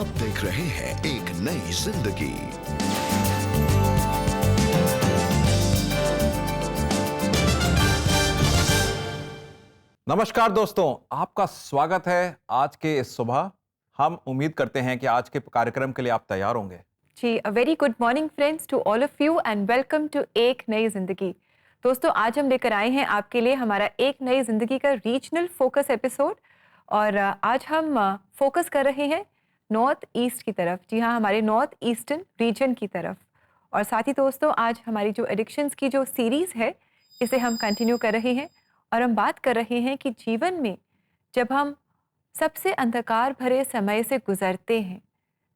आप देख रहे हैं एक नई जिंदगी। नमस्कार दोस्तों, आपका स्वागत है आज के इस सुबह। हम उम्मीद करते हैं कि आज के कार्यक्रम के लिए आप तैयार होंगे। जी, a very good morning friends to all of you and welcome to एक नई जिंदगी। दोस्तों, आज हम लेकर आए हैं आपके लिए हमारा एक नई जिंदगी का रीजनल फोकस एपिसोड और आज हम फोकस कर रहे हैं नॉर्थ ईस्ट की तरफ। जी हाँ, हमारे नॉर्थ ईस्टर्न रीजन की तरफ। और साथ ही दोस्तों, आज हमारी जो एडिक्शंस की जो सीरीज़ है इसे हम कंटिन्यू कर रहे हैं और हम बात कर रहे हैं कि जीवन में जब हम सबसे अंधकार भरे समय से गुजरते हैं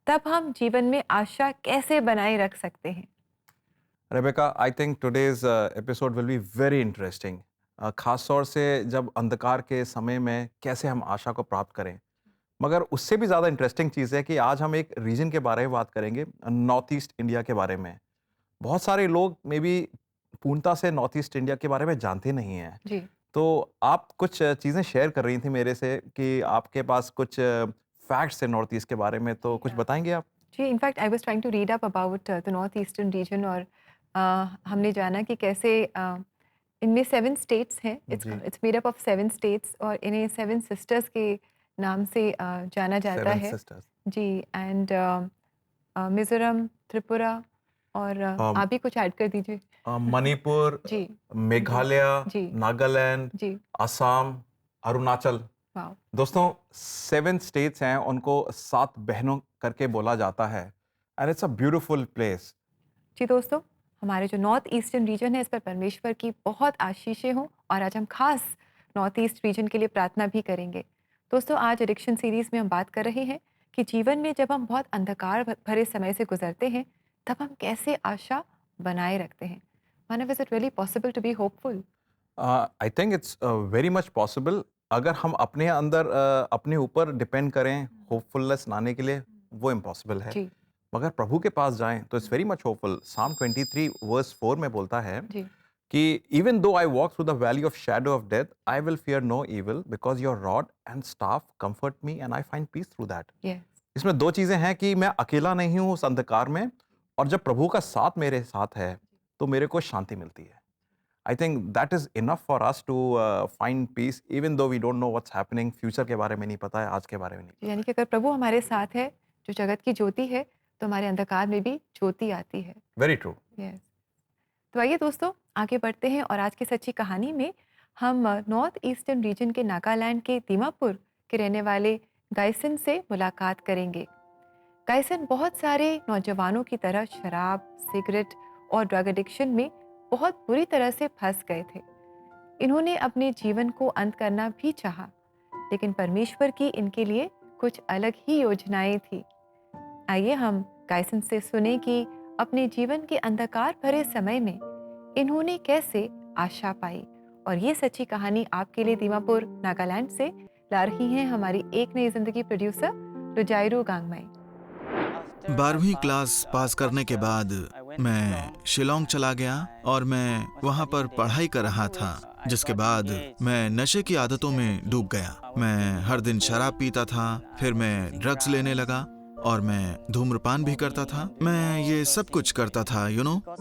तब हम जीवन में आशा कैसे बनाए रख सकते हैं। Rebecca, I think today's episode will be very interesting. खास तौर से जब अंधकार के समय में कैसे हम आशा को प्राप्त करें। मगर उससे भी ज़्यादा इंटरेस्टिंग चीज़ है कि आज हम एक रीजन के बारे में बात करेंगे, नॉर्थ ईस्ट इंडिया के बारे में। बहुत सारे लोग मे बी पूर्णता से नॉर्थ ईस्ट इंडिया के बारे में जानते नहीं हैं। जी, तो आप कुछ चीज़ें शेयर कर रही थी मेरे से कि आपके पास कुछ फैक्ट्स हैं नॉर्थ ईस्ट के बारे में, तो कुछ बताएंगे आप? जी, in fact I was trying to read up about the north eastern region और हमने जाना कि कैसे इनमें 7 स्टेट्स हैं। जी। It's made up of 7 states और इन्हें 7 सिस्टर्स के नाम से जाना जाता सेवन है। सिस्टर्स। जी, एंड मिजोरम, त्रिपुरा और Um, आप भी कुछ ऐड कर दीजिए। मणिपुर, जी, मेघालय, जी, नागालैंड, जी, असम, अरुणाचल। वाओ। दोस्तों, 7 स्टेट्स हैं, उनको 7 बहनों करके बोला जाता है and it's a beautiful place. जी दोस्तों, हमारे जो नॉर्थ ईस्टर्न रीजन है इस पर परमेश्वर की बहुत आशीषें हों और आज हम खास नॉर्थ ईस्ट रीजन के लिए प्रार्थना भी करेंगे। दोस्तों, आज एडिक्शन सीरीज में हम बात कर रहे हैं कि जीवन में जब हम बहुत अंधकार भरे समय से गुजरते हैं तब हम कैसे आशा बनाए रखते हैं। Manav, is it really possible to be hopeful? I think it's very much possible. अगर हम अपने अंदर अपने ऊपर डिपेंड करें होपफुलनेस लाने के लिए, वो इम्पॉसिबल है। जी, मगर प्रभु के पास जाएं तो इट्स वेरी मच होपफुल। साम 23 वर्स 4 में बोलता है जी, कि even though I walk through the valley of shadow of death, I will fear no evil because your rod and staff comfort me and I find peace through that. Yes, इसमें 2 चीज़ें हैं कि मैं अकेला नहीं हूँ उस अंधकार में, और जब प्रभु का साथ मेरे साथ है तो मेरे को शांति मिलती है। I think that is enough for us to find peace even though we don't know what's happening. Future के बारे में नहीं पता है, आज के बारे में नहीं। यानी कि अगर प्रभु हमारे साथ है, जो जगत की ज्योति है, तो हमारे अंधकार में भी ज्योति आती है। Very true. यस। तो आइए दोस्तों, आगे बढ़ते हैं और आज की सच्ची कहानी में हम नॉर्थ ईस्टर्न रीजन के नागालैंड के दीमापुर के रहने वाले गायसन से मुलाकात करेंगे। गायसन बहुत सारे नौजवानों की तरह शराब, सिगरेट और ड्रग एडिक्शन में बहुत बुरी तरह से फंस गए थे। इन्होंने अपने जीवन को अंत करना भी चाहा, लेकिन परमेश्वर की इनके लिए कुछ अलग ही योजनाएं थी। आइए हम गायसन से सुने कि अपने जीवन के अंधकार भरे समय में इन्होंने कैसे आशा पाई। और ये सच्ची कहानी आपके लिए दीमापुर, नागालैंड से ला रही हैं हमारी एक नई जिंदगी प्रोड्यूसर रुजाइरू गांगमाई। 12वीं क्लास पास करने के बाद मैं शिलोंग चला गया और मैं वहाँ पर पढ़ाई कर रहा था, जिसके बाद मैं नशे की आदतों में डूब गया। मैं हर दिन शराब पीता था, फिर मैं ड्रग्स लेने लगा और मैं धूम्रपान भी करता था। मैं ये सब कुछ करता था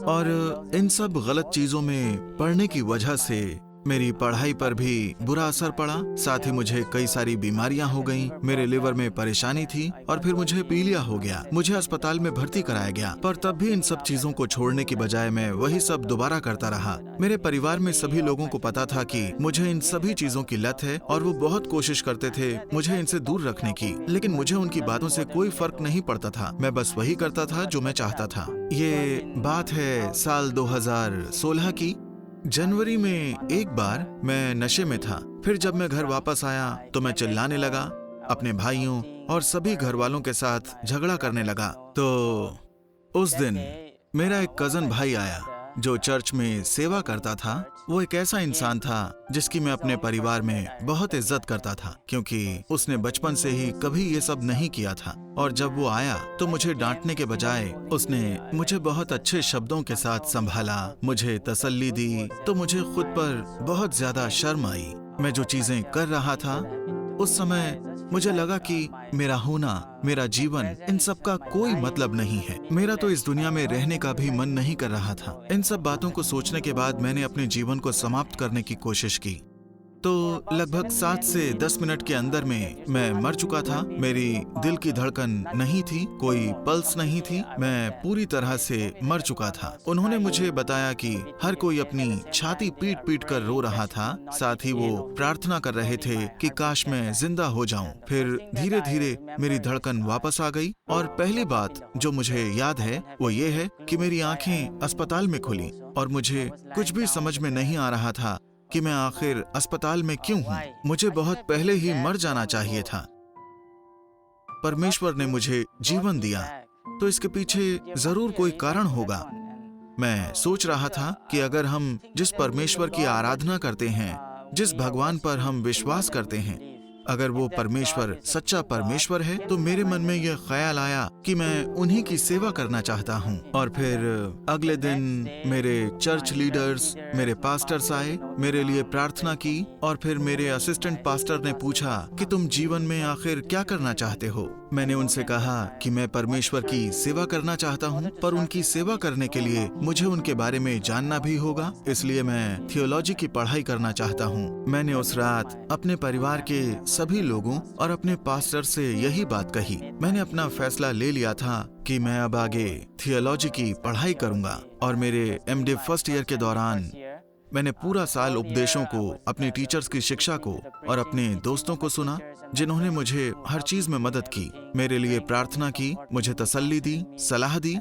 और इन सब गलत चीजों में पढ़ने की वजह से मेरी पढ़ाई पर भी बुरा असर पड़ा। साथ ही मुझे कई सारी बीमारियां हो गईं, मेरे लिवर में परेशानी थी और फिर मुझे पीलिया हो गया। मुझे अस्पताल में भर्ती कराया गया, पर तब भी इन सब चीजों को छोड़ने की बजाय मैं वही सब दोबारा करता रहा। मेरे परिवार में सभी लोगों को पता था कि मुझे इन सभी चीजों की लत है और वो बहुत कोशिश करते थे मुझे इनसे दूर रखने की, लेकिन मुझे उनकी बातों से कोई फर्क नहीं पड़ता था। मैं बस वही करता था जो मैं चाहता था। ये बात है साल 2016 की। जनवरी में एक बार मैं नशे में था। फिर जब मैं घर वापस आया तो मैं चिल्लाने लगा, अपने भाइयों और सभी घर वालों के साथ झगड़ा करने लगा। तो उस दिन मेरा एक कजन भाई आया जो चर्च में सेवा करता था। वो एक ऐसा इंसान था जिसकी मैं अपने परिवार में बहुत इज्जत करता था, क्योंकि उसने बचपन से ही कभी ये सब नहीं किया था। और जब वो आया तो मुझे डांटने के बजाय उसने मुझे बहुत अच्छे शब्दों के साथ संभाला, मुझे तसल्ली दी। तो मुझे खुद पर बहुत ज्यादा शर्म आई। मैं जो चीजें कर रहा था उस समय मुझे लगा कि मेरा होना, मेरा जीवन, इन सब का कोई मतलब नहीं है। मेरा तो इस दुनिया में रहने का भी मन नहीं कर रहा था। इन सब बातों को सोचने के बाद मैंने अपने जीवन को समाप्त करने की कोशिश की। तो लगभग 7 से 10 मिनट के अंदर में मैं मर चुका था। मेरी दिल की धड़कन नहीं थी, कोई पल्स नहीं थी, मैं पूरी तरह से मर चुका था। उन्होंने मुझे बताया कि हर कोई अपनी छाती पीट पीट कर रो रहा था, साथ ही वो प्रार्थना कर रहे थे कि काश मैं जिंदा हो जाऊं। फिर धीरे धीरे मेरी धड़कन वापस आ गई और पहली बात जो मुझे याद है वो ये है कि मेरी आंखें अस्पताल में खुली और मुझे कुछ भी समझ में नहीं आ रहा था कि मैं आखिर अस्पताल में क्यों हूँ। मुझे बहुत पहले ही मर जाना चाहिए था। परमेश्वर ने मुझे जीवन दिया तो इसके पीछे जरूर कोई कारण होगा। मैं सोच रहा था कि अगर हम जिस परमेश्वर की आराधना करते हैं, जिस भगवान पर हम विश्वास करते हैं, अगर वो परमेश्वर सच्चा परमेश्वर है तो मेरे मन में यह ख्याल आया कि मैं उन्हीं की सेवा करना चाहता हूँ। और फिर अगले दिन मेरे चर्च लीडर्स, मेरे पास्टर्स आए, मेरे लिए प्रार्थना की और फिर मेरे असिस्टेंट पास्टर ने पूछा कि तुम जीवन में आखिर क्या करना चाहते हो। मैंने उनसे कहा कि मैं परमेश्वर की सेवा करना चाहता हूँ, पर उनकी सेवा करने के लिए मुझे उनके बारे में जानना भी होगा, इसलिए मैं थियोलॉजी की पढ़ाई करना चाहता हूँ। मैंने उस रात अपने परिवार के सभी लोगों और अपने पास्टर से यही बात कही। मैंने अपना फैसला ले लिया था कि मैं अब आगे थियोलॉजी की पढ़ाई करूंगा और मेरे एमडी फर्स्ट ईयर के दौरान मैंने पूरा साल उपदेशों को, अपने टीचर्स की शिक्षा को और अपने दोस्तों को सुना जिन्होंने मुझे हर चीज में मदद की, मेरे लिए प्रार्थना की, मुझे तसल्ली दी, सलाह दी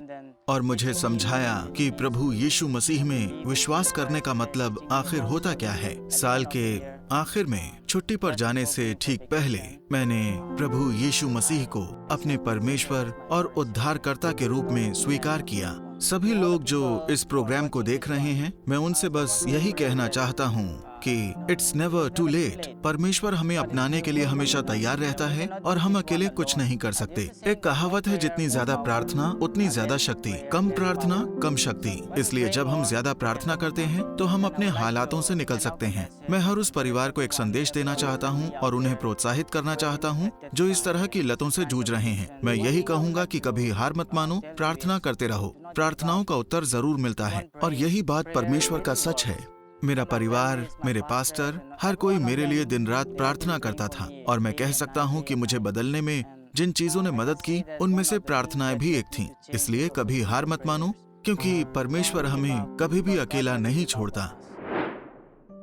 और मुझे समझाया कि प्रभु यीशु मसीह में विश्वास करने का मतलब आखिर होता क्या है। साल के आखिर में छुट्टी पर जाने से ठीक पहले मैंने प्रभु यीशु मसीह को अपने परमेश्वर और उद्धारकर्ता के रूप में स्वीकार किया। सभी लोग जो इस प्रोग्राम को देख रहे हैं, मैं उनसे बस यही कहना चाहता हूँ कि इट्स नेवर टू लेट। परमेश्वर हमें अपनाने के लिए हमेशा तैयार रहता है और हम अकेले कुछ नहीं कर सकते। एक कहावत है, जितनी ज्यादा प्रार्थना उतनी ज्यादा शक्ति, कम प्रार्थना कम शक्ति। इसलिए जब हम ज्यादा प्रार्थना करते हैं तो हम अपने हालातों से निकल सकते हैं। मैं हर उस परिवार को एक संदेश देना चाहता हूँ और उन्हें प्रोत्साहित करना चाहता हूँ जो इस तरह की लतों से जूझ रहे हैं। मैं यही कहूँगा कि कभी हार मत मानो, प्रार्थना करते रहो, प्रार्थनाओं का उत्तर जरूर मिलता है। और यही बात परमेश्वर का सच है। मेरा परिवार, मेरे पास्टर, हर कोई मेरे लिए दिन रात प्रार्थना करता था और मैं कह सकता हूँ कि मुझे बदलने में जिन चीजों ने मदद की उनमें से प्रार्थनाएं भी एक थीं। इसलिए कभी हार मत मानो, क्योंकि परमेश्वर हमें कभी भी अकेला नहीं छोड़ता।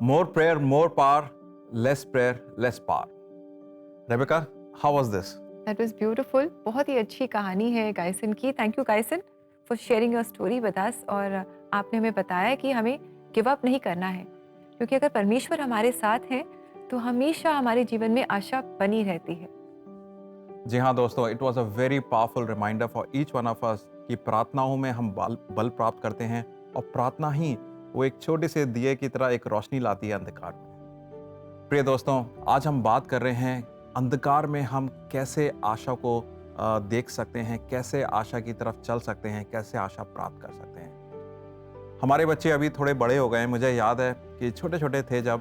More prayer, more power, less prayer, less power. Rebecca, how was this? That was beautiful. बहुत ही अच्छी कहानी है गायसन की। Thank you Gyson for sharing your story with us. और आपने हमें बताया कि हमें गिव अप नहीं करना है, क्योंकि अगर परमेश्वर हमारे साथ हैं तो हमेशा हमारे जीवन में आशा बनी रहती है। जी हाँ दोस्तों, it was a very powerful reminder for each one of us कि प्रार्थनाओं में हम बल प्राप्त करते हैं और प्रार्थना ही वो एक छोटे से दिए की तरह एक रोशनी लाती है अंधकार में। प्रिय दोस्तों, आज हम बात कर रहे हैं अंधकार में हम कैसे आशा को देख सकते हैं, कैसे आशा की तरफ चल सकते हैं, कैसे आशा प्राप्त कर सकते हैं। हमारे बच्चे अभी थोड़े बड़े हो गए हैं। मुझे याद है कि छोटे छोटे थे जब,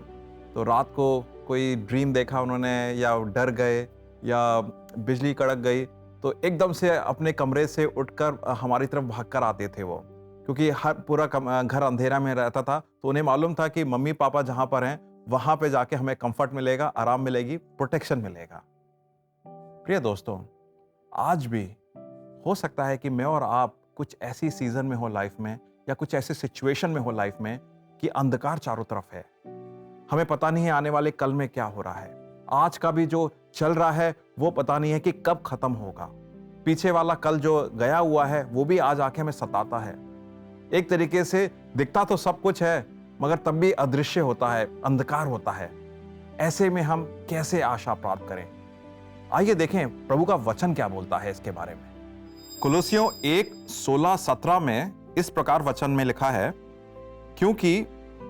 तो रात को कोई ड्रीम देखा उन्होंने, या डर गए या बिजली कड़क गई, तो एकदम से अपने कमरे से उठकर हमारी तरफ भागकर आते थे वो, क्योंकि हर पूरा घर अंधेरा में रहता था। तो उन्हें मालूम था कि मम्मी पापा जहाँ पर हैं वहाँ पे जाके हमें कंफर्ट मिलेगा, आराम मिलेगी, प्रोटेक्शन मिलेगा। प्रिय दोस्तों, आज भी हो सकता है कि मैं और आप कुछ ऐसी सीजन में हो लाइफ में, या कुछ ऐसी सिचुएशन में हो लाइफ में कि अंधकार चारों तरफ है। हमें पता नहीं है आने वाले कल में क्या हो रहा है। आज का भी जो चल रहा है वो पता नहीं है कि कब खत्म होगा। पीछे वाला कल जो गया हुआ है वो भी आज आके हमें सताता है। एक तरीके से दिखता तो सब कुछ है, मगर तब भी अदृश्य होता है, अंधकार होता है। ऐसे में हम कैसे आशा प्राप्त करें? आइए देखें प्रभु का वचन क्या बोलता है इसके बारे में। कुलुस्सियों 1:16-17 में इस प्रकार वचन में लिखा है, क्योंकि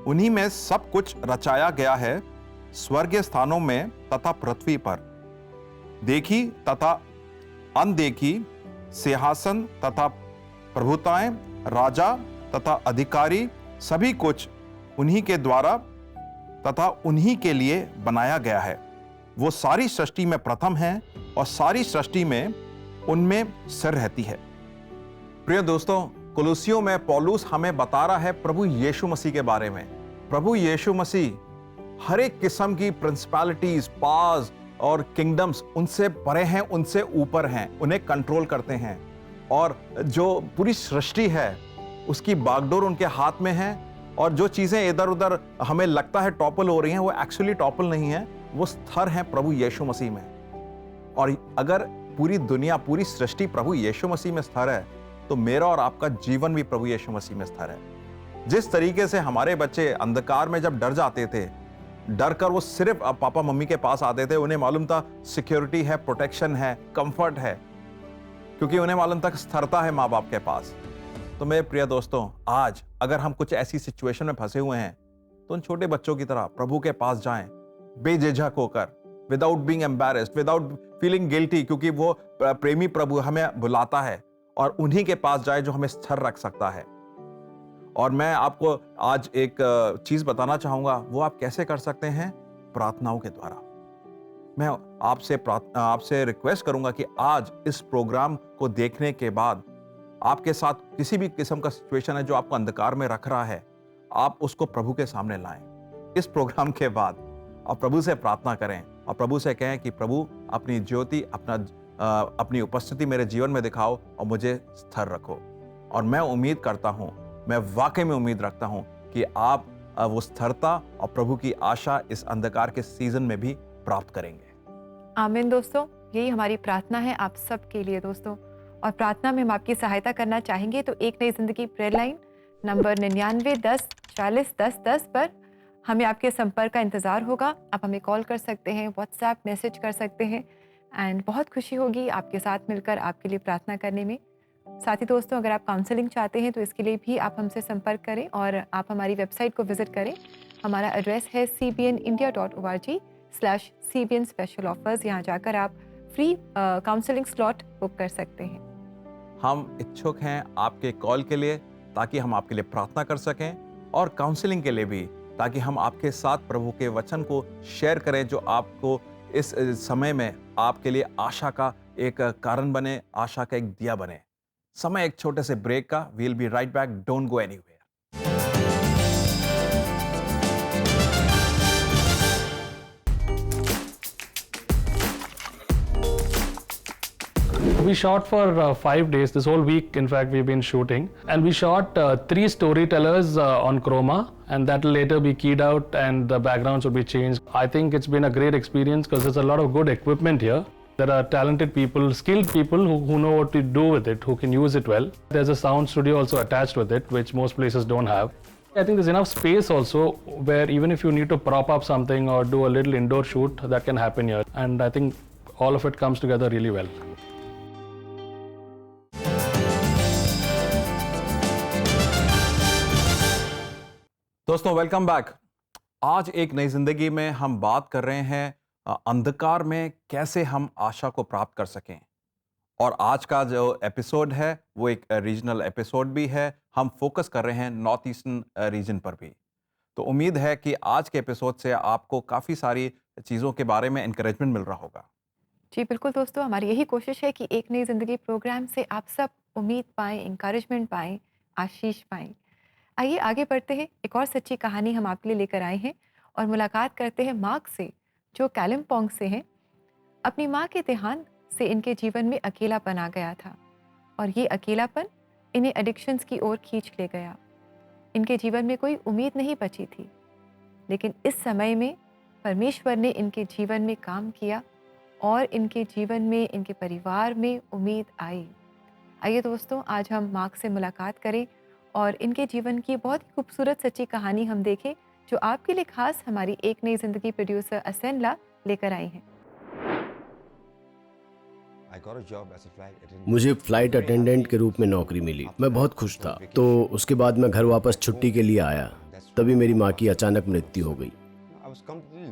उन्हीं में सब कुछ रचाया गया है, स्वर्गीय स्थानों में तथा पृथ्वी पर, देखी तथा अनदेखी, सिंहासन तथा प्रभुताएं, राजा तथा अधिकारी, सभी कुछ उन्हीं के द्वारा तथा उन्हीं के लिए बनाया गया है। वो सारी सृष्टि में प्रथम है और सारी सृष्टि में उनमें सिर रहती है। प्रिय दोस्तों, कुलुसियों में पौलुस हमें बता रहा है प्रभु यीशु मसीह के बारे में। प्रभु यीशु मसीह हर एक किस्म की प्रिंसिपैलिटीज, पावर्स और किंगडम्स उनसे परे हैं, उनसे ऊपर हैं, उन्हें कंट्रोल करते हैं। और जो पूरी सृष्टि है उसकी बागडोर उनके हाथ में है। और जो चीजें इधर उधर हमें लगता है टॉपल हो रही हैं, वो एक्चुअली टॉपल नहीं है, वो स्थिर है प्रभु यीशु मसीह में। और अगर पूरी दुनिया, पूरी सृष्टि प्रभु यीशु मसीह में स्थिर है, तो मेरा और आपका जीवन भी प्रभु यीशु मसीह में स्थिर है। जिस तरीके से हमारे बच्चे अंधकार में जब डर जाते थे, डर कर वो सिर्फ पापा मम्मी के पास आते थे, उन्हें मालूम था सिक्योरिटी है, प्रोटेक्शन है, कंफर्ट है, क्योंकि उन्हें मालूम था स्थिरता है माँ बाप के पास। तो मेरे प्रिय दोस्तों, आज अगर हम कुछ ऐसी सिचुएशन में फंसे हुए हैं, तो उन छोटे बच्चों की तरह प्रभु के पास जाएं, बेझिझक होकर, without being embarrassed, without feeling guilty, क्योंकि वो प्रेमी प्रभु हमें बुलाता है, और उन्हीं के पास जाए जो हमें स्थिर रख सकता है। और मैं आपको आज एक चीज बताना चाहूंगा, वो आप कैसे कर सकते हैं? प्रार्थनाओं के द्वारा। मैं आपसे रिक्वेस्ट करूंगा कि आज इस प्रोग्राम को देखने के बाद आपके साथ किसी भी किस्म का सिचुएशन है जो आपको अंधकार में रख रहा है, आप उसको प्रभु के सामने लाएं। इस प्रोग्राम के बाद आप प्रभु से प्रार्थना करें और प्रभु से कहें कि प्रभु अपनी ज्योति, अपनी उपस्थिति मेरे जीवन में दिखाओ और मुझे स्थिर रखो। और मैं उम्मीद करता हूं, मैं वाकई में उम्मीद रखता हूं कि आप वो स्थिरता और प्रभु की आशा इस अंधकार के सीजन में भी प्राप्त करेंगे। आमीन दोस्तों, यही हमारी प्रार्थना है आप सबके लिए दोस्तों। और प्रार्थना में हम आपकी सहायता करना चाहेंगे तो एक नई जिंदगी प्रेयर लाइन नंबर 99 10 40 10 10 पर हमें आपके संपर्क का इंतज़ार होगा। आप हमें कॉल कर सकते हैं, व्हाट्सएप मैसेज कर सकते हैं, एंड बहुत खुशी होगी आपके साथ मिलकर आपके लिए प्रार्थना करने में। साथ ही दोस्तों, अगर आप काउंसलिंग चाहते हैं तो इसके लिए भी आप हमसे संपर्क करें और आप हमारी वेबसाइट को विजिट करें। हमारा एड्रेस है cbnindia.org/cbn स्पेशल ऑफर्स। यहाँ जाकर आप फ्री काउंसलिंग स्लॉट बुक कर सकते हैं। हम इच्छुक हैं आपके कॉल के लिए, ताकि हम आपके लिए प्रार्थना कर सकें, और काउंसलिंग के लिए भी, ताकि हम आपके साथ प्रभु के वचन को शेयर करें जो आपको इस समय में आपके लिए आशा का एक कारण बने, आशा का एक दिया बने। समय एक छोटे से ब्रेक का। We'll be right back, don't go anywhere. We shot for 5 days. This whole week, in fact, we've been shooting. And we shot 3 storytellers on chroma, and that will later be keyed out and the backgrounds will be changed. I think it's been a great experience because there's a lot of good equipment here. There are talented people, skilled people who know what to do with it, who can use it well. There's a sound studio also attached with it, which most places don't have. I think there's enough space also where even if you need to prop up something or do a little indoor shoot, that can happen here. And I think all of it comes together really well. दोस्तों, welcome back. आज एक नई जिंदगी में हम बात कर रहे हैं अंधकार में कैसे हम आशा को प्राप्त कर सकें। और आज का जो एपिसोड है वो एक रीजनल एपिसोड भी है। हम फोकस कर रहे हैं नॉर्थ ईस्टर्न रीजन पर भी। तो उम्मीद है कि आज के एपिसोड से आपको काफ़ी सारी चीज़ों के बारे में इंकरेजमेंट मिल रहा होगा। जी बिल्कुल दोस्तों, हमारी यही कोशिश है कि एक नई ज़िंदगी प्रोग्राम से आप सब उम्मीद पाएँ, इंकरेजमेंट पाएँ, आशीष पाएँ। आइए आगे बढ़ते हैं। एक और सच्ची कहानी हम आपके लिए लेकर आए हैं और मुलाकात करते हैं मार्क से, जो कालिम्पोंग से हैं। अपनी माँ के देहांत से इनके जीवन में अकेलापन आ गया था और ये अकेलापन इन्हें एडिक्शंस की ओर खींच ले गया। इनके जीवन में कोई उम्मीद नहीं बची थी, लेकिन इस समय में परमेश्वर ने इनके जीवन में काम किया और इनके जीवन में, इनके परिवार में उम्मीद आई। आइए दोस्तों, आज हम मार्क से मुलाकात करें और इनके जीवन की बहुत ही खूबसूरत सच्ची कहानी हम देखें, जो आपके लिए खास हमारी एक नई जिंदगी प्रोड्यूसर असेनला लेकर आई हैं। मुझे फ्लाइट अटेंडेंट के रूप में नौकरी मिली। मैं बहुत खुश था। तो उसके बाद मैं घर वापस छुट्टी के लिए आया, तभी मेरी माँ की अचानक मृत्यु हो गई।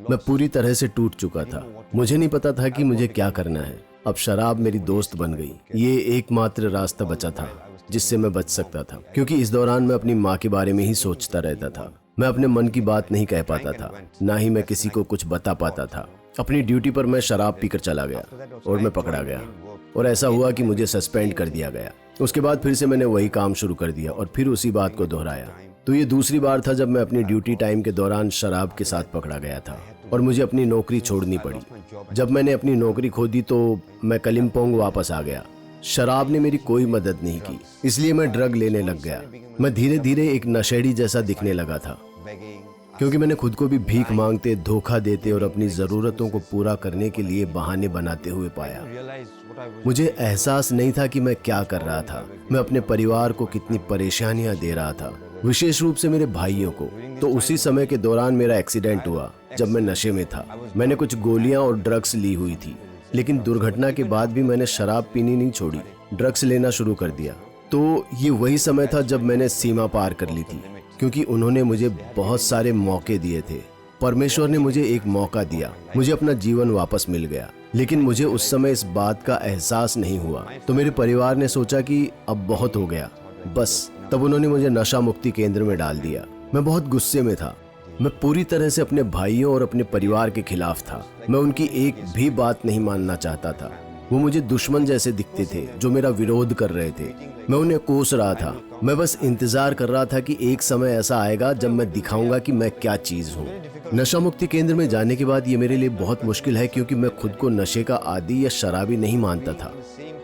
मैं पूरी तरह से टूट चुका था। मुझे नहीं पता था कि मुझे क्या करना है। अब शराब मेरी दोस्त बन गई। ये एकमात्र रास्ता बचा था जिससे मैं बच सकता था, क्योंकि इस दौरान मैं अपनी माँ के बारे में ही सोचता रहता था। मैं अपने मन की बात नहीं कह पाता था, ना ही मैं किसी को कुछ बता पाता था। अपनी ड्यूटी पर मैं शराब पीकर चला गया और मैं पकड़ा गया और ऐसा हुआ कि मुझे सस्पेंड कर दिया गया। उसके बाद फिर से मैंने वही काम शुरू कर दिया और फिर उसी बात को दोहराया। तो ये दूसरी बार था जब मैं अपनी ड्यूटी टाइम के दौरान शराब के साथ पकड़ा गया था और मुझे अपनी नौकरी छोड़नी पड़ी। जब मैंने अपनी नौकरी खो दी तो मैं कलिम्पोंग वापस आ गया। शराब ने मेरी कोई मदद नहीं की, इसलिए मैं ड्रग लेने लग गया। मैं धीरे धीरे एक नशेड़ी जैसा दिखने लगा था, क्योंकि मैंने खुद को भी भीख मांगते, धोखा देते और अपनी ज़रूरतों को पूरा करने के लिए बहाने बनाते हुए पाया। मुझे एहसास नहीं था कि मैं क्या कर रहा था। मैं अपने परिवार को कितनी परेशानियां दे रहा था, विशेष रूप से मेरे भाइयों को। तो उसी समय के दौरान मेरा एक्सीडेंट हुआ जब मैं नशे में था। मैंने कुछ गोलियां और ड्रग्स ली हुई थी, लेकिन दुर्घटना के बाद भी मैंने शराब पीनी नहीं छोड़ी, ड्रग्स लेना शुरू कर दिया। तो ये वही समय था जब मैंने सीमा पार कर ली थी, क्योंकि उन्होंने मुझे बहुत सारे मौके दिए थे। परमेश्वर ने मुझे एक मौका दिया, मुझे अपना जीवन वापस मिल गया। लेकिन मुझे उस समय इस बात का एहसास नहीं हुआ। तो मेरे परिवार ने सोचा कि अब बहुत हो गया, बस। तब उन्होंने मुझे नशा मुक्ति केंद्र में डाल दिया। मैं बहुत गुस्से में था। मैं पूरी तरह से अपने भाइयों और अपने परिवार के खिलाफ था। मैं उनकी एक भी बात नहीं मानना चाहता था। वो मुझे दुश्मन जैसे दिखते थे जो मेरा विरोध कर रहे थे। मैं उन्हें कोस रहा था। मैं बस इंतजार कर रहा था कि एक समय ऐसा आएगा जब मैं दिखाऊंगा कि मैं क्या चीज हूँ। नशा मुक्ति केंद्र में जाने के बाद ये मेरे लिए बहुत मुश्किल है, क्योंकि मैं खुद को नशे का आदी या शराबी नहीं मानता था।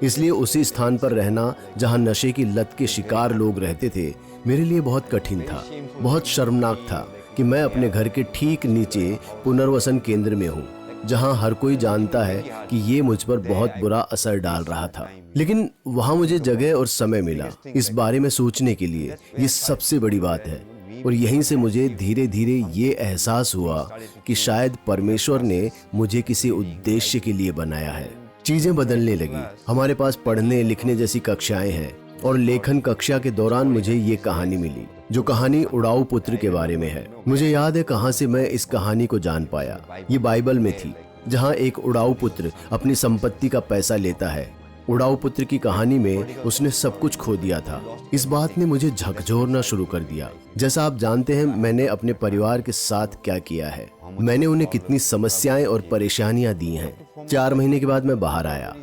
इसलिए उसी स्थान पर रहना जहाँ नशे की लत के शिकार लोग रहते थे मेरे लिए बहुत कठिन था। बहुत शर्मनाक था कि मैं अपने घर के ठीक नीचे पुनर्वसन केंद्र में हूँ, जहाँ हर कोई जानता है कि ये मुझ पर बहुत बुरा असर डाल रहा था। लेकिन वहाँ मुझे जगह और समय मिला इस बारे में सोचने के लिए। ये सबसे बड़ी बात है। और यहीं से मुझे धीरे धीरे ये एहसास हुआ कि शायद परमेश्वर ने मुझे किसी उद्देश्य के लिए बनाया है। चीजें बदलने लगी। हमारे पास पढ़ने लिखने जैसी कक्षाएं हैं और लेखन कक्षा के दौरान मुझे ये कहानी मिली, जो कहानी उड़ाऊ पुत्र के बारे में है। मुझे याद है कहाँ से मैं इस कहानी को जान पाया। ये बाइबल में थी, जहाँ एक उड़ाऊ पुत्र अपनी संपत्ति का पैसा लेता है। उड़ाऊ पुत्र की कहानी में उसने सब कुछ खो दिया था। इस बात ने मुझे झकझोरना शुरू कर दिया। जैसा आप जानते हैं मैंने अपने परिवार के साथ क्या किया है। मैंने उन्हें कितनी समस्याएं और परेशानियां दी हैं। 4 महीने के बाद मैं बाहर आया।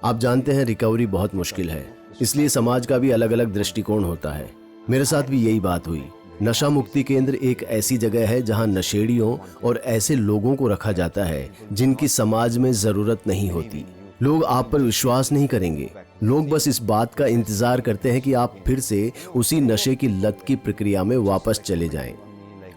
आप जानते हैं रिकवरी बहुत मुश्किल है, इसलिए समाज का भी अलग अलग दृष्टिकोण होता है। मेरे साथ भी यही बात हुई। नशा मुक्ति केंद्र एक ऐसी जगह है जहां नशेड़ियों और ऐसे लोगों को रखा जाता है जिनकी समाज में जरूरत नहीं होती। लोग आप पर विश्वास नहीं करेंगे। लोग बस इस बात का इंतजार करते हैं कि आप फिर से उसी नशे की लत की प्रक्रिया में वापस चले जाएं।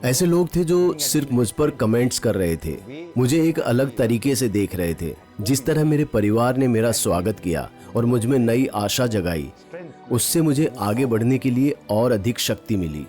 ऐसे लोग थे जो सिर्फ मुझ पर कमेंट्स कर रहे थे, मुझे एक अलग तरीके से देख रहे थे। जिस तरह मेरे परिवार ने मेरा स्वागत किया और मुझ में नई आशा जगाई, उससे मुझे आगे बढ़ने के लिए और अधिक शक्ति मिली।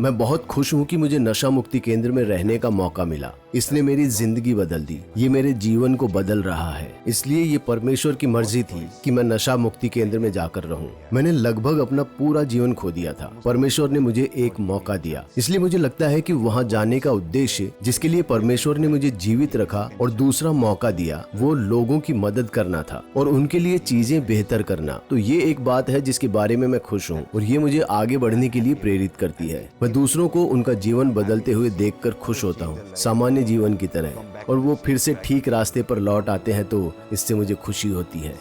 मैं बहुत खुश हूँ कि मुझे नशा मुक्ति केंद्र में रहने का मौका मिला। इसने मेरी जिंदगी बदल दी। ये मेरे जीवन को बदल रहा है। इसलिए ये परमेश्वर की मर्जी थी कि मैं नशा मुक्ति केंद्र में जाकर रहूं। मैंने लगभग अपना पूरा जीवन खो दिया था। परमेश्वर ने मुझे एक मौका दिया। इसलिए मुझे लगता है कि वहाँ जाने का उद्देश्य, जिसके लिए परमेश्वर ने मुझे जीवित रखा और दूसरा मौका दिया, वो लोगों की मदद करना था और उनके लिए चीजें बेहतर करना। तो ये एक बात है जिसके बारे में मैं खुश हूँ और ये मुझे आगे बढ़ने के लिए प्रेरित करती है। मैं दूसरों को उनका जीवन बदलते हुए देखकर खुश होता हूँ, सामान्य जीवन की तरह, और वो फिर से ठीक रास्ते पर लौट आते हैं तो इससे मुझे खुशी होती है।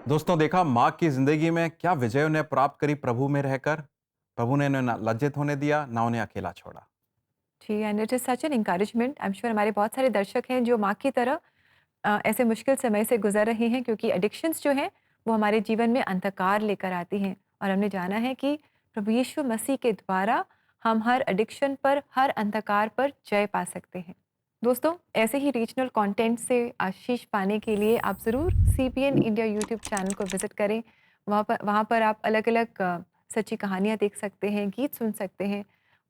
दोस्तों, देखा मार्क की जिंदगी में क्या विजय उन्हें प्राप्त करी प्रभु में रहकर। प्रभु ने उन्हें ना लज्जित होने दिया, ना उन्हें अकेला छोड़ा। जी, and it is such an encouragement. I am sure हमारे बहुत सारे दर्शक हैं जो माँ की तरह ऐसे मुश्किल समय से गुजर रहे हैं, क्योंकि एडिक्शंस जो हैं वो हमारे जीवन में अंधकार लेकर आती हैं। और हमने जाना है कि प्रभु यीशु मसीह के द्वारा हम हर एडिक्शन पर, हर अंधकार पर जय पा सकते हैं। दोस्तों, ऐसे ही रीजनल कंटेंट से आशीष पाने के लिए आप ज़रूर CPN इंडिया यूट्यूब चैनल को विज़िट करें। वहाँ पर आप अलग अलग सच्ची कहानियाँ देख सकते हैं, गीत सुन सकते हैं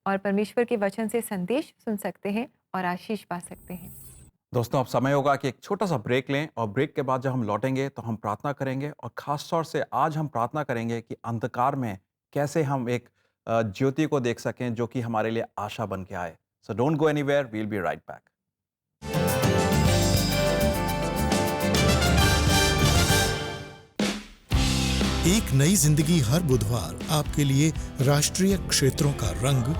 और परमेश्वर के वचन से संदेश सुन सकते हैं और आशीष पा सकते हैं। दोस्तों, अब समय होगा कि एक छोटा सा ब्रेक लें और ब्रेक के बाद जब हम लौटेंगे तो हम प्रार्थना करेंगे और खास तौर से आज हम प्रार्थना करेंगे कि अंधकार में कैसे हम एक ज्योति को देख सकें जो कि हमारे लिए आशा बन के आए। So don't go anywhere, we will be right back. एक नई जिंदगी हर बुधवार आपके लिए राष्ट्रीय क्षेत्रों का रंग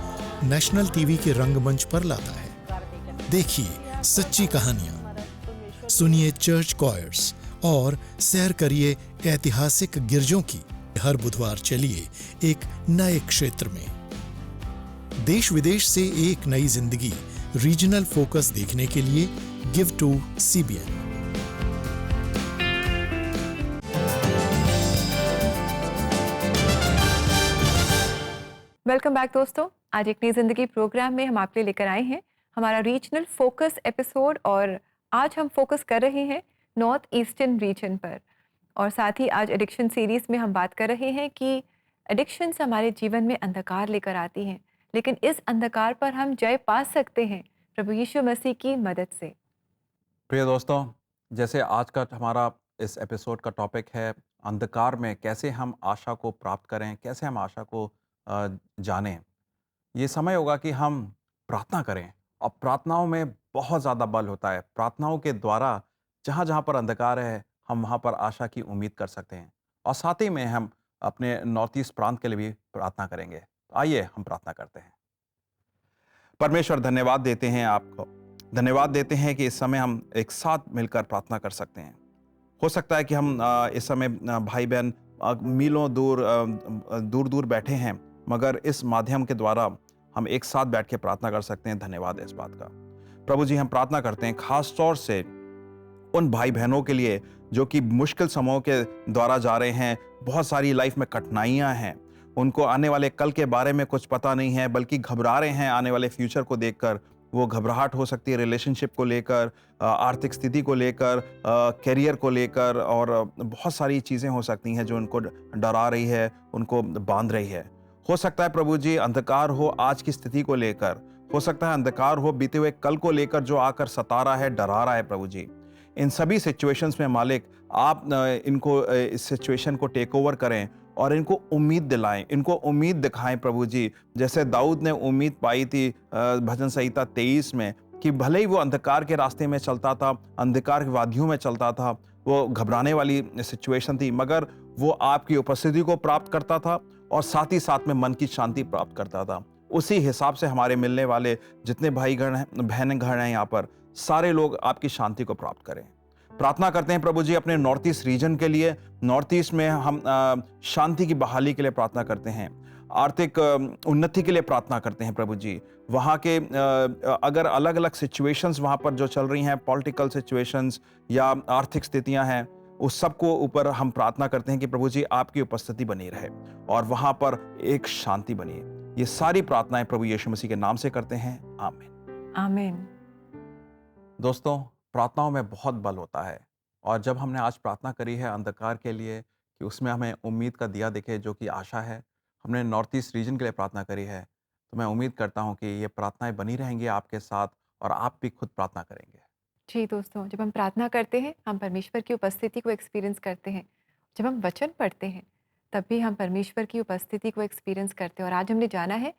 नेशनल टीवी के रंगमंच पर लाता है। देखिए सच्ची कहानियां, सुनिए चर्च कॉयर्स और सैर करिए ऐतिहासिक गिरजों की। हर बुधवार चलिए एक नए क्षेत्र में। देश विदेश से एक नई जिंदगी रीजनल फोकस देखने के लिए give to CBN। Welcome back दोस्तों। आज एक नई जिंदगी प्रोग्राम में हम आपके लिए लेकर आए हैं हमारा रीजनल फोकस एपिसोड, और आज हम फोकस कर रहे हैं नॉर्थ ईस्टर्न रीजन पर। और साथ ही आज एडिक्शन सीरीज में हम बात कर रहे हैं कि एडिक्शंस हमारे जीवन में अंधकार लेकर आती हैं, लेकिन इस अंधकार पर हम जय पा सकते हैं प्रभु यीशु मसीह की मदद से। प्रिय दोस्तों, जैसे आज का हमारा इस एपिसोड का टॉपिक है अंधकार में कैसे हम आशा को प्राप्त करें, कैसे हम आशा को जानें। ये समय होगा कि हम प्रार्थना करें, और प्रार्थनाओं में बहुत ज़्यादा बल होता है। प्रार्थनाओं के द्वारा जहाँ जहाँ पर अंधकार है, हम वहाँ पर आशा की उम्मीद कर सकते हैं। और साथ ही में हम अपने नॉर्थ ईस्ट प्रांत के लिए भी प्रार्थना करेंगे। आइए हम प्रार्थना करते हैं। परमेश्वर, धन्यवाद देते हैं आपको, धन्यवाद देते हैं कि इस समय हम एक साथ मिलकर प्रार्थना कर सकते हैं। हो सकता है कि हम इस समय भाई बहन मीलों दूर दूर बैठे हैं, मगर इस माध्यम के द्वारा हम एक साथ बैठ के प्रार्थना कर सकते हैं। धन्यवाद है इस बात का। प्रभु जी, हम प्रार्थना करते हैं खास तौर से उन भाई बहनों के लिए जो कि मुश्किल समयों के द्वारा जा रहे हैं। बहुत सारी लाइफ में कठिनाइयां हैं, उनको आने वाले कल के बारे में कुछ पता नहीं है, बल्कि घबरा रहे हैं आने वाले फ्यूचर को देखकर। वो घबराहट हो सकती है रिलेशनशिप को लेकर, आर्थिक स्थिति को लेकर, करियर को लेकर, और बहुत सारी चीज़ें हो सकती हैं जो उनको डरा रही है, उनको बांध रही है। हो सकता है प्रभु जी अंधकार हो आज की स्थिति को लेकर, हो सकता है अंधकार हो बीते हुए कल को लेकर जो आकर सता रहा है, डरा रहा है। प्रभु जी, इन सभी सिचुएशंस में मालिक आप इनको इस सिचुएशन को टेक ओवर करें और इनको उम्मीद दिलाएं, इनको उम्मीद दिखाएं प्रभु जी। जैसे दाऊद ने उम्मीद पाई थी भजन संहिता 23 में, कि भले ही वो अंधकार के रास्ते में चलता था, अंधकार की वादियों में चलता था, वो घबराने वाली सिचुएशन थी, मगर वो आपकी उपस्थिति को प्राप्त करता था और साथ ही साथ में मन की शांति प्राप्त करता था। उसी हिसाब से हमारे मिलने वाले जितने भाईगण हैं, बहनगण हैं, यहाँ पर सारे लोग आपकी शांति को प्राप्त करें। प्रार्थना करते हैं प्रभु जी अपने नॉर्थ ईस्ट रीजन के लिए। नॉर्थ ईस्ट में हम शांति की बहाली के लिए प्रार्थना करते हैं, आर्थिक उन्नति के लिए प्रार्थना करते हैं प्रभु जी। वहाँ के अगर अलग अलग सिचुएशंस वहाँ पर जो चल रही हैं, पॉलिटिकल सिचुएशंस या आर्थिक स्थितियाँ हैं, उस सब को ऊपर हम प्रार्थना करते हैं कि प्रभु जी आपकी उपस्थिति बनी रहे और वहाँ पर एक शांति बनी। ये सारी प्रार्थनाएं प्रभु यीशु मसीह के नाम से करते हैं, आमीन। आमीन। दोस्तों, प्रार्थनाओं में बहुत बल होता है, और जब हमने आज प्रार्थना करी है अंधकार के लिए कि उसमें हमें उम्मीद का दिया दिखे जो कि आशा है, हमने नॉर्थ ईस्ट रीजन के लिए प्रार्थना करी है, तो मैं उम्मीद करता हूँ कि ये प्रार्थनाएं बनी रहेंगी आपके साथ और आप भी खुद प्रार्थना करेंगे। जी दोस्तों, जब हम प्रार्थना करते हैं हम परमेश्वर की उपस्थिति को एक्सपीरियंस करते हैं। जब हम वचन पढ़ते हैं तब भी हम परमेश्वर की उपस्थिति को एक्सपीरियंस करते हैं। और आज हमने जाना है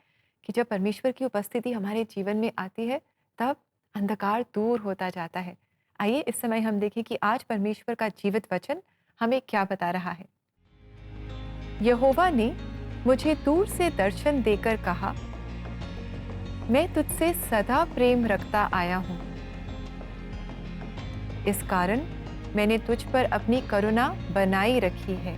कि जब परमेश्वर की उपस्थिति हमारे जीवन में आती है तब अंधकार दूर होता जाता है। आइए इस समय हम देखें कि आज परमेश्वर का जीवित वचन हमें क्या बता रहा है। यहोवा ने मुझे दूर से दर्शन देकर कहा, मैं तुझसे सदा प्रेम रखता आया हूँ, इस कारण मैंने तुझ पर अपनी करुणा बनाई रखी है।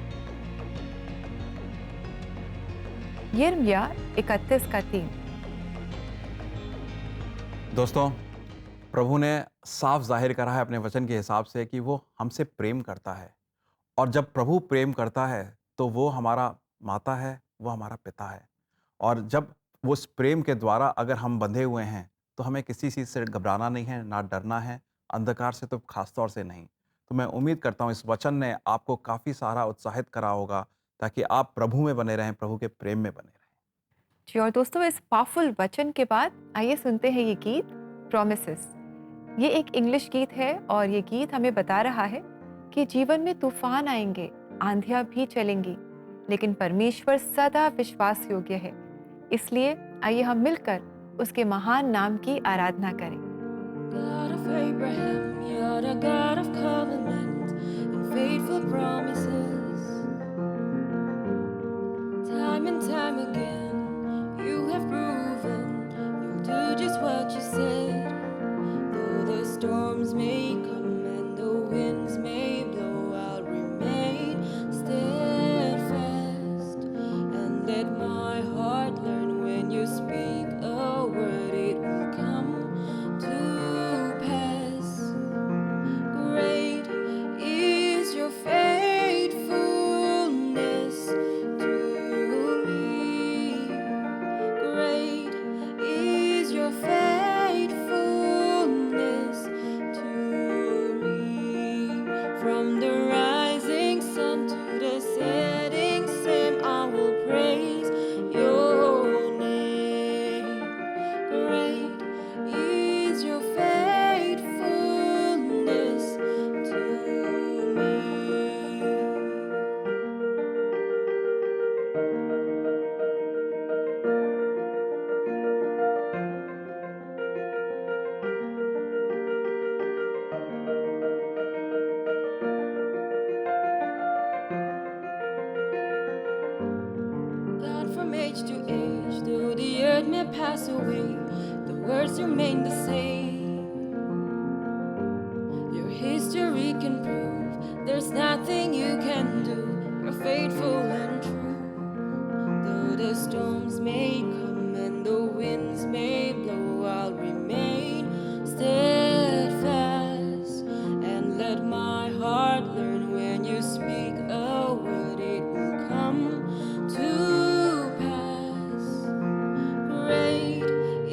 यिर्मयाह 31:3। दोस्तों, प्रभु ने साफ जाहिर करा है अपने वचन के हिसाब से कि वो हमसे प्रेम करता है, और जब प्रभु प्रेम करता है तो वो हमारा माता है, वो हमारा पिता है। और जब वो उस प्रेम के द्वारा अगर हम बंधे हुए हैं तो हमें किसी चीज़ से घबराना नहीं है, ना डरना है, अंधकार से तो खास तौर से नहीं। तो मैं उम्मीद करता हूँ इस वचन ने आपको काफ़ी सारा उत्साहित करा होगा, ताकि आप प्रभु में बने रहें, प्रभु के प्रेम में बने रहें। जी, और दोस्तों इस पावरफुल वचन के बाद आइए सुनते हैं ये गीत प्रॉमिसेस। ये एक इंग्लिश गीत है और ये गीत हमें बता रहा है कि जीवन में तूफान आएंगे, आंधियां भी चलेंगी, लेकिन परमेश्वर सदा विश्वास योग्य है। इसलिए आइए हम मिलकर उसके महान नाम की आराधना करें। God of Abraham, you're the God of covenant and faithful promises. Time and time again, you have proven you'll do just what you said. Though the age to age, though the earth may pass away, the words remain the same. Your history can prove there's nothing you can do. You're faithful and true. Though the storms may come and the winds may blow, I'll remain steadfast and let my heart learn when you speak a word, it will come to pass. Great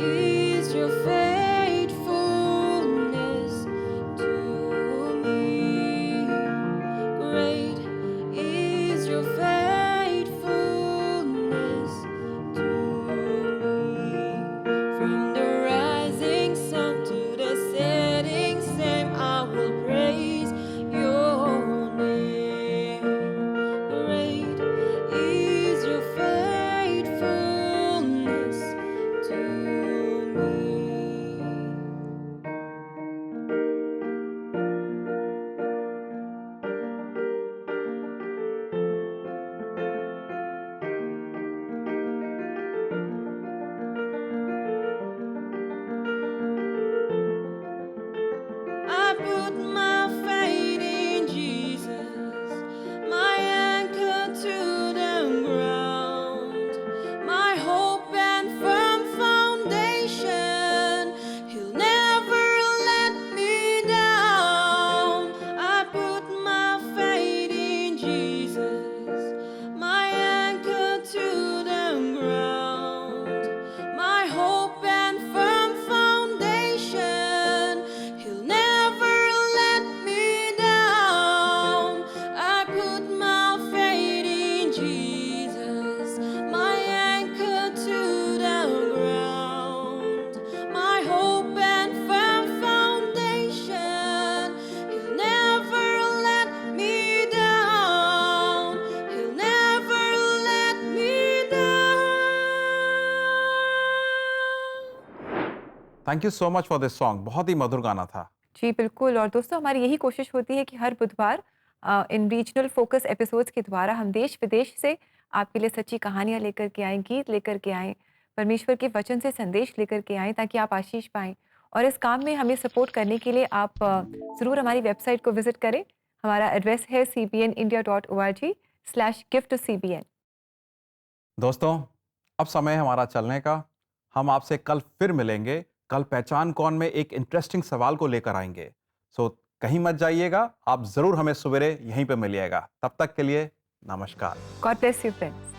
is your faithfulness to me. Great is your faithfulness to me. From the rising sun to the setting same, I will praise your name. Great is your faithfulness to me. I put my faith in Jesus, my anchor to the ground, my hope and firm foundation. He'll never let me down. I put my faith in Jesus, my anchor to the ground, my hope and firm foundation. He'll never let me down. I put my faith in Jesus, my anchor to the ground, my hope and firm foundation. He'll never let me down. He'll never let me down. Thank you so much for this song, बहुत ही मधुर गाना था। जी बिल्कुल। और दोस्तों हमारी यही कोशिश होती है कि हर बुधवार इन रीजनल फोकस एपिसोड्स के द्वारा हम देश विदेश से आपके लिए सच्ची कहानियाँ लेकर के आएँ, गीत लेकर के आएँ, परमेश्वर के वचन से संदेश लेकर के आएँ ताकि आप आशीष पाएँ। और इस काम में हमें सपोर्ट करने के लिए आप ज़रूर हमारी वेबसाइट को विजिट करें। हमारा एड्रेस है cbnindia.org/give-to-cbn। दोस्तों, अब समय है हमारा चलने का। हम आपसे कल फिर मिलेंगे। कल पहचान कौन में एक इंटरेस्टिंग सवाल को लेकर आएंगे। सो कहीं मत जाइएगा, आप जरूर हमें सवेरे यहीं पे मिलिएगा। तब तक के लिए नमस्कार। God bless you friends.